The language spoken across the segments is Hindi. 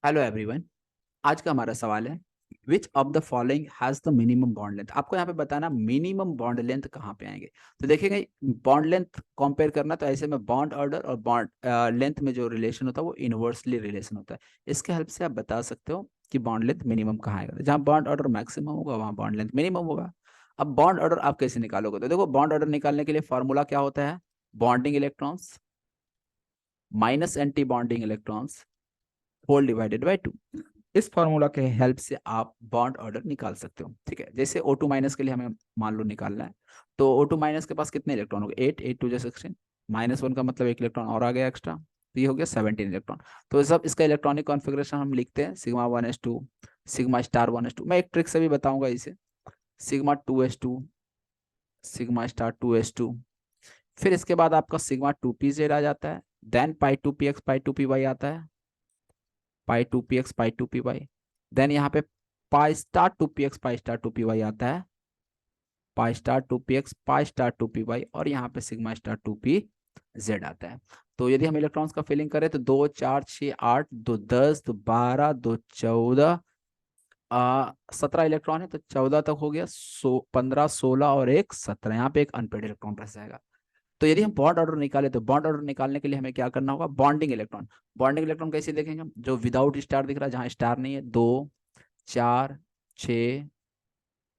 Hello everyone. आज का हमारा सवाल है which of the following has the minimum bond length. आपको यहाँ पे बताना मिनिमम बॉन्ड लेंथ कहाँ पे आएंगे। तो देखिएगा, बॉन्ड लेंथ कंपेयर करना, तो ऐसे में बॉन्ड ऑर्डर और बॉन्ड लेंथ में जो रिलेशन होता है वो इनवर्सली रिलेशन होता है। इसके हेल्प से आप बता सकते हो कि बॉन्ड लेंथ मिनिमम कहाँ आएगा। जहाँ बॉन्ड ऑर्डर मैक्सिमम होगा वहाँ बॉन्ड लेंथ मिनिमम होगा। अब बॉन्ड ऑर्डर आप कैसे निकालोगे? तो देखो, बॉन्ड ऑर्डर निकालने के लिए फॉर्मूला क्या होता है? Bonding electrons minus anti bonding electrons whole divided by 2। इस फॉर्मूला के हेल्प से आप बॉन्ड ऑर्डर निकाल सकते हो। ठीक है, जैसे O2 माइनस के लिए हमें मान लो निकालना है, तो O2 माइनस के पास कितने इलेक्ट्रॉन हो गए? 8, 8 टू 16, -1 का मतलब एक इलेक्ट्रॉन और आ गया एक्स्ट्रा, तो ये हो गया 17 इलेक्ट्रॉन। तो सब इसका इलेक्ट्रॉनिक कॉन्फ़िगरेशन हम लिखते हैं σ1s2 σ*1s2। मैं एक ट्रिक से भी बताऊंगा इसे, σ2s2 σ*2s2। फिर इसके बाद आपका σ2pz आ जाता है, देन π2px π2py आता है, π2px π2py। देन यहाँ पे π*2px π*2py आता है, π*2px π*2py, और यहाँ पे σ*2pz आता है। तो यदि हम इलेक्ट्रॉन्स का फिलिंग करें तो 2 4 6 8 2 10 2 12 2 14 17 इलेक्ट्रॉन है, तो 14 तक हो गया। 15 16 और एक 17, यहाँ पे एक अनपेड इलेक्ट्रॉन रह जाएगा। तो यदि हम बॉन्ड ऑर्डर निकाले तो बॉन्ड ऑर्डर निकालने के लिए हमें क्या करना होगा? Bonding electron. बॉन्डिंग इलेक्ट्रॉन कैसे देखेंगे हम? जो विदाउट स्टार दिख रहा है, जहां स्टार नहीं है, 2 4 6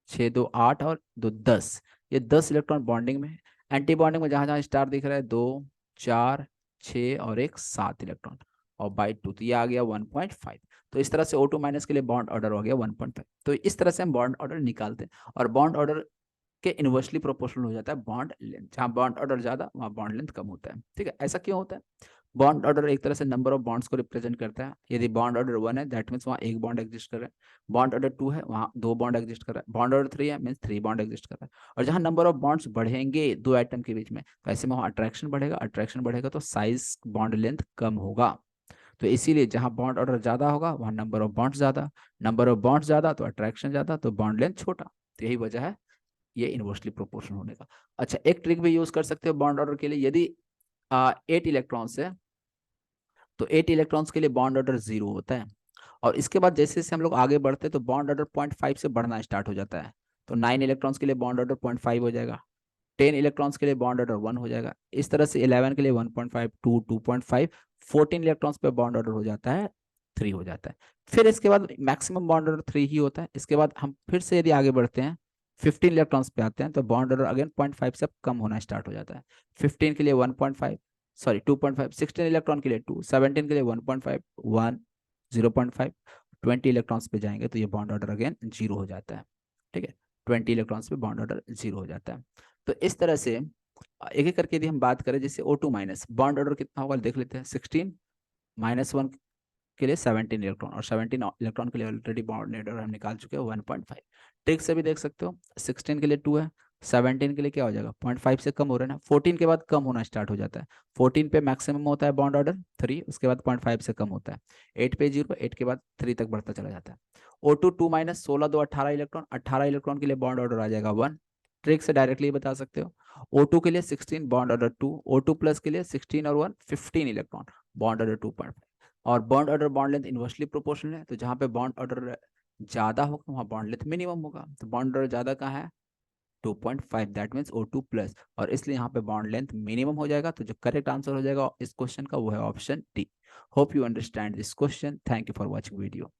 6 2 8 और 2 10, ये 10 इलेक्ट्रॉन बॉन्डिंग में है। एंटी बॉन्डिंग में जहां जहां स्टार दिख रहा है, 2 4 6 और एक 7 इलेक्ट्रॉन, और बाई 2, तो ये आ गया 1.5। तो इस तरह से O2 माइनस के लिए बॉन्ड ऑर्डर हो गया 1.5। तो इस तरह से हम बॉन्ड ऑर्डर निकालते हैं, और बॉन्ड ऑर्डर के इनवर्सली प्रोपोर्शनल हो जाता है बॉन्ड लेंथ। जहां बॉन्ड ऑर्डर ज्यादा वहां बॉन्ड लेंथ कम होता है। ठीक है, ऐसा क्यों होता है? बॉन्ड ऑर्डर एक तरह से नंबर ऑफ बॉन्ड्स को रिप्रेजेंट करता है। यदि बॉन्ड ऑर्डर 1 है, दैट मीन्स वहाँ एक बॉन्ड एग्जिस्ट कर रहा है। बॉन्ड ऑर्डर 2 है, वहाँ दो बॉन्ड एग्जिस्ट कर रहा है। बॉन्ड ऑर्डर 3 है, मीन्स 3 बॉन्ड एग्जिस्ट कर रहा है। और जहाँ नंबर ऑफ बॉन्ड्स बढ़ेंगे दो एटम के बीच में, तो ऐसे में वहाँ अट्रैक्शन बढ़ेगा, अट्रैक्शन बढ़ेगा तो साइज बॉन्ड लेंथ कम होगा। तो इसीलिए जहां बॉन्ड ऑर्डर ज्यादा होगा वहां नंबर ऑफ बॉन्ड्स ज्यादा, नंबर ऑफ बॉन्ड्स ज्यादा तो अट्रैक्शन ज्यादा, तो बॉन्ड लेंथ छोटा। तो यही वजह है ये इनवर्सली प्रोपोर्शनल होने का। अच्छा, एक ट्रिक भी यूज कर सकते हो बॉन्ड ऑर्डर के लिए। यदि 8 इलेक्ट्रॉन्स है, तो 8 इलेक्ट्रॉन्स के लिए बॉन्ड ऑर्डर 0 होता है। और इसके बाद जैसे जैसे हम लोग आगे बढ़ते हैं तो बॉन्ड ऑर्डर 0.5 से बढ़ना स्टार्ट हो जाता है। तो 9 इलेक्ट्रॉन्स के लिए बॉन्ड ऑर्डर 0.5 हो जाएगा, 10 इलेक्ट्रॉन्स के लिए बॉन्ड ऑर्डर 1 हो जाएगा, इस तरह से 11 के लिए 1.5 2 2.5, 14 इलेक्ट्रॉन्स पे बॉन्ड ऑर्डर हो जाता है 3 हो जाता है। फिर इसके बाद मैक्सिमम बॉन्ड ऑर्डर 3 ही होता है। इसके बाद हम फिर से यदि आगे बढ़ते हैं 15 इलेक्ट्रॉन्स पे आते हैं, तो बॉन्ड ऑर्डर अगेन 0.5 से कम होना स्टार्ट हो जाता है। 15 के लिए 1.5, सॉरी 2.5, 16 इलेक्ट्रॉन के लिए 2, 17 के लिए 1.5 1 0.5, 20 इलेक्ट्रॉन्स पे जाएंगे तो ये बॉन्ड ऑर्डर अगेन 0 हो जाता है। ठीक है, 20 इलेक्ट्रॉन्स पे बॉन्ड ऑर्डर 0 हो जाता है। तो इस तरह से एक एक करके यदि हम बात करें, जैसे O2 माइनस बॉन्ड ऑर्डर कितना होगा देख लेते हैं। 16 -1 के लिए 17 इलेक्ट्रॉन, और 17 इलेक्ट्रॉन के लिए ऑलरेडी बॉन्ड ऑर्डर हम निकाल चुके हैं 1.5। ट्रिक से भी देख सकते हो, 16 के लिए 2 है, 17 के लिए क्या हो जाएगा? 0.5 से कम हो रहा है ना, 14 के बाद कम होना स्टार्ट हो जाता है। 14 पे मैक्सिमम होता है बॉन्ड ऑर्डर 3, उसके बाद 0.5 से कम होता है। 8 पे 0, 8 के बाद 3 तक बढ़ता चला जाता है। O2 2 माइनस 16 2 18 इलेक्ट्रॉन, 18 इलेक्ट्रॉन के लिए बॉन्ड ऑर्डर आ जाएगा 1। ट्रिक से डायरेक्टली बता सकते हो। O2 के लिए 16 बॉन्ड ऑर्डर 2, O2 प्लस के लिए 16 और 1 15 इलेक्ट्रॉन, बॉन्ड ऑर्डर 2.5। और bond order bond length inversely proportional है, तो जहां पे बॉन्ड ऑर्डर ज्यादा होगा वहां बॉन्ड लेंथ मिनिमम होगा। तो बॉन्ड ऑर्डर ज्यादा कहाँ है? 2.5, दैट मीन्स O2 प्लस, और इसलिए यहाँ पे बॉन्ड लेंथ मिनिमम हो जाएगा। तो जो करेक्ट आंसर हो जाएगा इस क्वेश्चन का वो है option D. Hope you understand this question. Thank you for watching video.